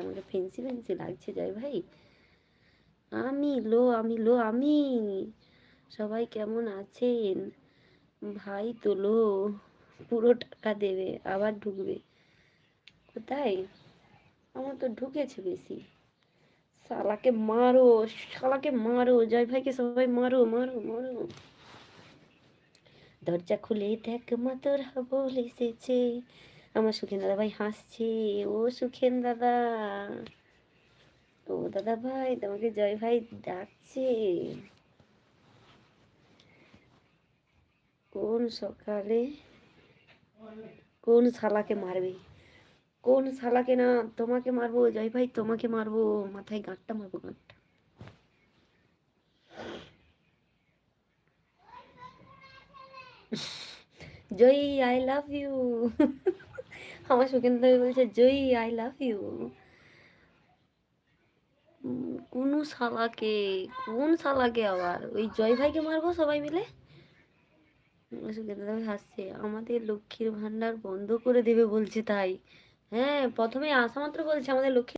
আমাকে fancy fancy লাগছে জয় ভাই। আমি সবাই কেমন আছেন? ভাই তোলো, পুরো টাকা দেবে আবার ঢুকবে। কোথায়? আমার তো ঢুকেছে বেশি। শালাকে মারো, শালাকে মারো, জয় ভাইকে সবাই মারো মারো মারো। দরজা খুলে দেখ মা তোর হাবল এসেছে। আমার সুখেন দাদা ভাই হাসছে। ও সুখেন দাদা, ও দাদা ভাই তোমাকে জয় ভাই ডাকছে। কোন সকালে কোন শালাকে মারবে? কোন শালাকে? না তোমাকে মারবো জয় ভাই, তোমাকে মারবো, মাথায় গাঁটটা মারবো, গাঁটটা। জয়ী আই লাভ ইউ। আমার সুখেন্দ্র ভাই বলছে জয়ী আই লাভ ইউ। কোন শালাকে? কোন শালাকে? আবার ওই জয় ভাইকে মারবো সবাই মিলে। সুখেন্দ্র ভাই হাসছে। আমাদের লক্ষ্মীর ভান্ডার বন্ধ করে দেবে বলছে তাই। হ্যাঁ, প্রথমে আসা মাত্র বলছে আমাদের লক্ষ্মী